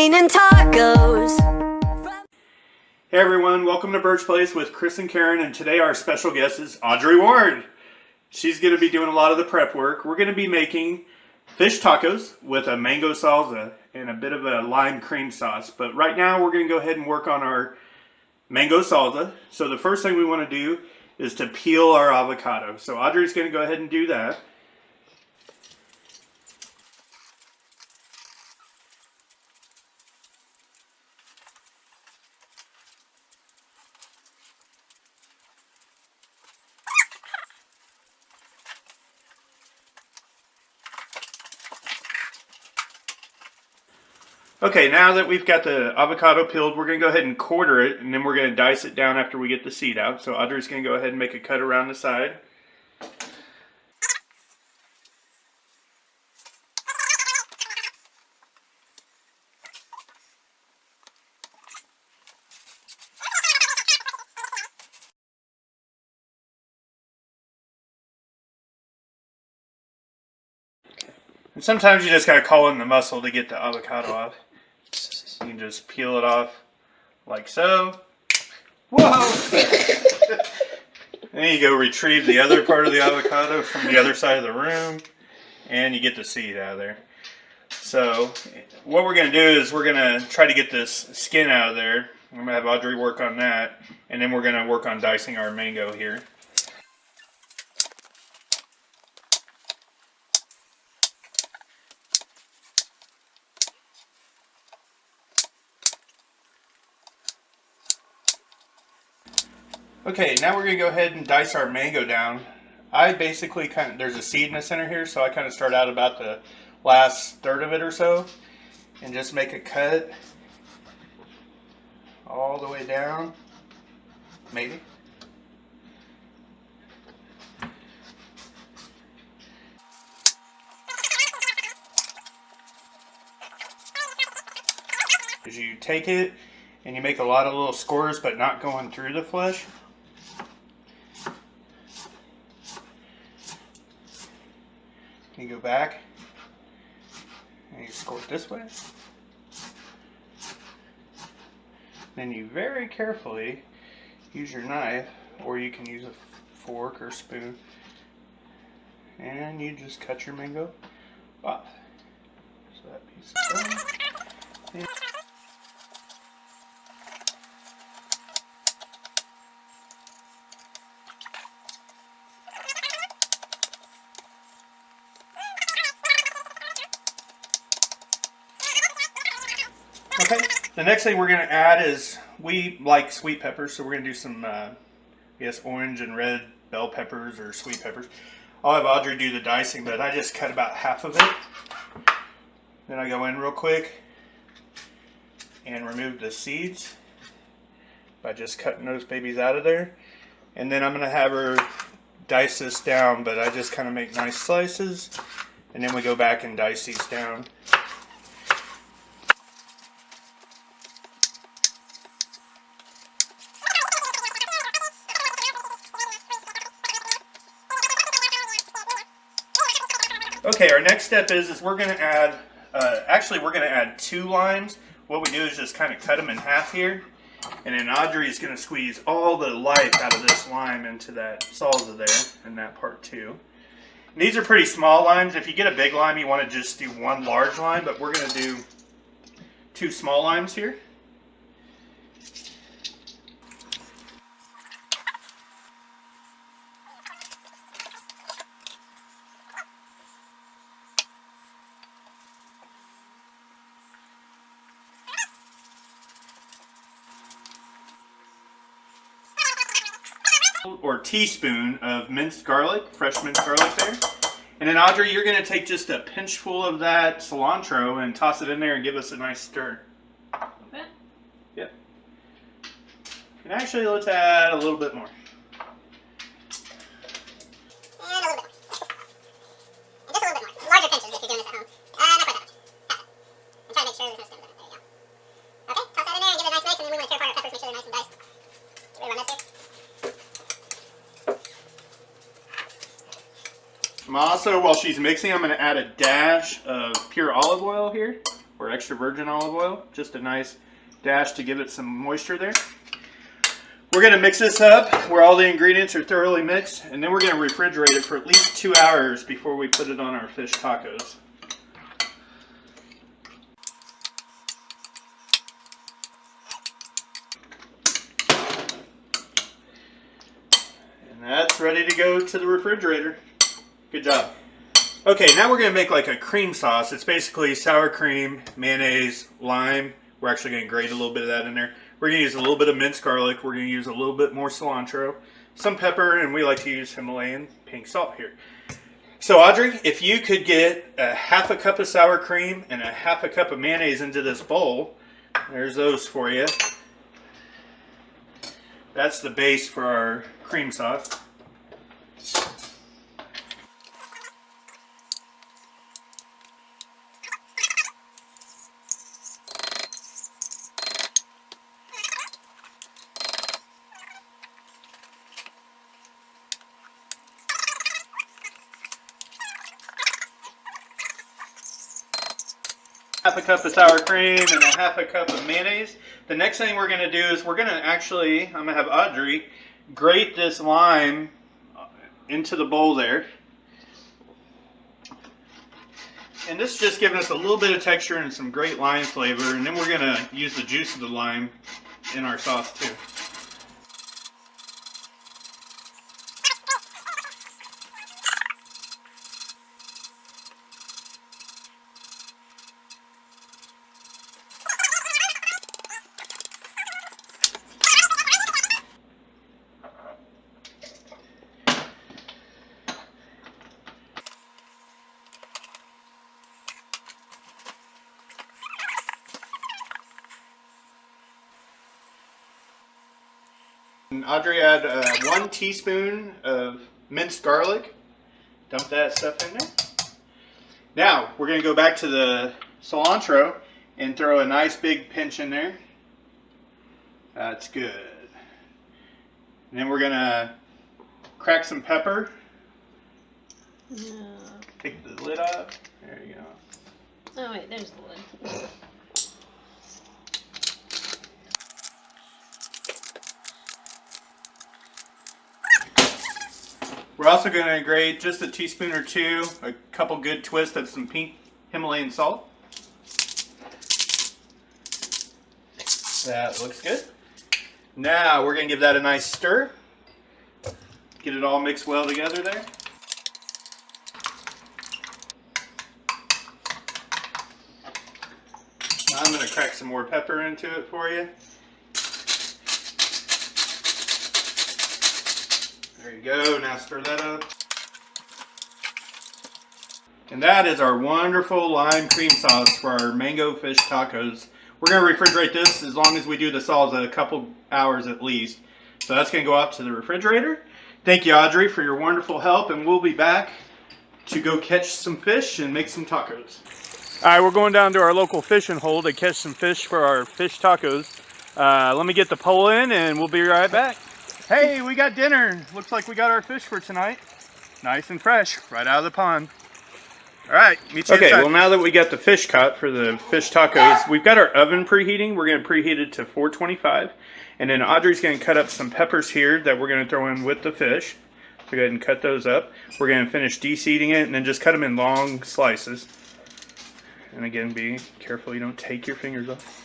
raining tacos. Hey everyone, welcome to Birch Place with Chris and Karen, and today our special guest is Audrey Ward. She's going to be doing a lot of the prep work. We're going to be making fish tacos with a mango salsa and a bit of a lime cream sauce. But right now we're going to go ahead and work on our mango salsa. So the first thing we want to do is to peel our avocado. So Audrey's going to go ahead and do that. Okay, now that we've got the avocado peeled, we're going to go ahead and quarter it, and then we're going to dice it down after we get the seed out. So Audrey's going to go ahead and make a cut around the side. And sometimes you just got to call in the muscle to get the avocado off. You can just peel it off like so. Whoa! Then you go retrieve the other part of the avocado from the other side of the room, and you get the seed out of there. So what we're going to do is we're going to try to get this skin out of there. I'm going to have Audrey work on that, and then we're going to work on dicing our mango here. Okay, now we're going to go ahead and dice our mango down. I basically there's a seed in the center here, so I kind of start out about the last third of it or so and just make a cut all the way down, maybe. As you take it and you make a lot of little scores but not going through the flesh. You go back and you score it this way. Then you very carefully use your knife, or you can use a fork or spoon, and you just cut your mango off. So that piece is done. Okay, the next thing we're going to add is, we like sweet peppers, so we're going to do some, I guess, orange and red bell peppers or sweet peppers. I'll have Audrey do the dicing, but I just cut about half of it. Then I go in real quick and remove the seeds by just cutting those babies out of there. And then I'm going to have her dice this down, but I just kind of make nice slices, and then we go back and dice these down. Okay, our next step is we're going to add, actually we're going to add 2 limes. What we do is just kind of cut them in half here, and then Audrey is going to squeeze all the life out of this lime into that salsa there, and that part too. And these are pretty small limes. If you get a big lime, you want to just do 1 large lime, but we're going to do 2 small limes here. Or teaspoon of minced garlic, fresh minced garlic there. And then Audrey, you're going to take just a pinch full of that cilantro and toss it in there and give us a nice stir. Okay. Yep. And actually, let's add a little bit more. Also, while she's mixing, I'm going to add a dash of pure olive oil here. or extra virgin olive oil. Just a nice dash to give it some moisture there. We're going to mix this up where all the ingredients are thoroughly mixed, and then we're going to refrigerate it for at least 2 hours before we put it on our fish tacos. And that's ready to go to the refrigerator. Good job. Okay, now we're going to make like a cream sauce. It's basically sour cream, mayonnaise, lime. We're actually going to grate a little bit of that in there. We're going to use a little bit of minced garlic. We're going to use a little bit more cilantro, some pepper, and we like to use Himalayan pink salt here. So Audrey, if you could get a half a cup of sour cream and a half a cup of mayonnaise into this bowl, there's those for you. That's the base for our cream sauce. Half a cup of sour cream and a half a cup of mayonnaise. The next thing we're going to do is I'm going to have Audrey grate this lime into the bowl there. And this is just giving us a little bit of texture and some great lime flavor. And then we're going to use the juice of the lime in our sauce too. And Audrey, add 1 teaspoon of minced garlic. Dump that stuff in there. Now, we're going to go back to the cilantro and throw a nice big pinch in there. That's good. And then we're going to crack some pepper. No. Take the lid off. There you go. Oh wait, there's the lid. We're also going to grate just a teaspoon or two, a couple good twists of some pink Himalayan salt. That looks good. Now we're going to give that a nice stir. Get it all mixed well together there. Now I'm going to crack some more pepper into it for you. There you go, now stir that up. And that is our wonderful lime cream sauce for our mango fish tacos. We're going to refrigerate this as long as we do the salsa, a couple hours at least. So that's going to go out to the refrigerator. Thank you, Audrey, for your wonderful help, and we'll be back to go catch some fish and make some tacos. All right, we're going down to our local fishing hole to catch some fish for our fish tacos. Let me get the pole in and we'll be right back. Hey, we got dinner. Looks like we got our fish for tonight. Nice and fresh, right out of the pond. All right, meet you inside. Okay, well now that we got the fish caught for the fish tacos, we've got our oven preheating. We're going to preheat it to 425. And then Audrey's going to cut up some peppers here that we're going to throw in with the fish. So go ahead and cut those up. We're going to finish de-seeding it and then just cut them in long slices. And again, be careful you don't take your fingers off.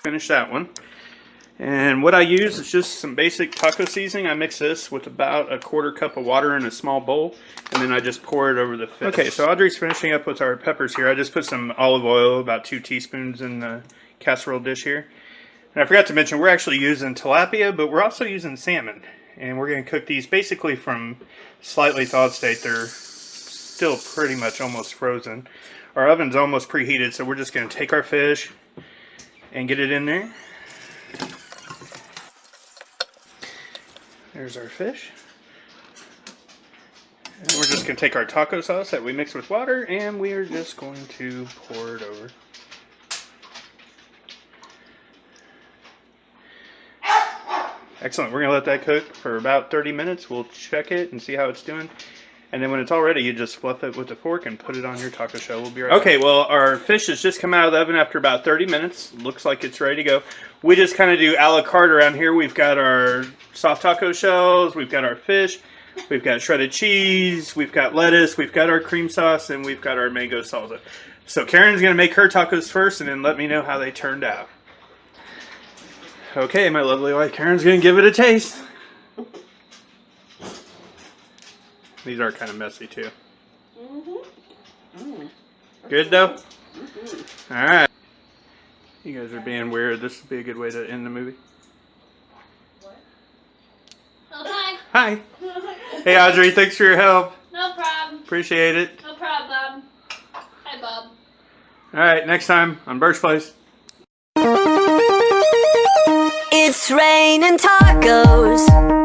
Finish that one. And what I use is just some basic taco seasoning. I mix this with about a 1/4 cup of water in a small bowl, and then I just pour it over the fish. Okay, so Audrey's finishing up with our peppers here. I just put some olive oil, about 2 teaspoons in the casserole dish here. And I forgot to mention, we're actually using tilapia, but we're also using salmon. And we're going to cook these basically from slightly thawed state. They're still pretty much almost frozen. Our oven's almost preheated, so we're just going to take our fish and get it in there. There's our fish. And we're just going to take our taco sauce that we mixed with water and we are just going to pour it over. Excellent. We're going to let that cook for about 30 minutes. We'll check it and see how it's doing. And then when it's all ready, you just fluff it with a fork and put it on your taco shell. We'll be right back. Okay, well, our fish has just come out of the oven after about 30 minutes. Looks like it's ready to go. We just kind of do a la carte around here. We've got our soft taco shells. We've got our fish. We've got shredded cheese. We've got lettuce. We've got our cream sauce. And we've got our mango salsa. So Karen's going to make her tacos first and then let me know how they turned out. Okay, my lovely wife Karen's going to give it a taste. These are kind of messy too. Good though? Alright. You guys are being weird. This would be a good way to end the movie. Oh, hi. Hi. Hey Audrey, thanks for your help. No problem. Appreciate it. No problem, Bob. Hi, Bob. Alright, next time on Birch Place. It's raining tacos.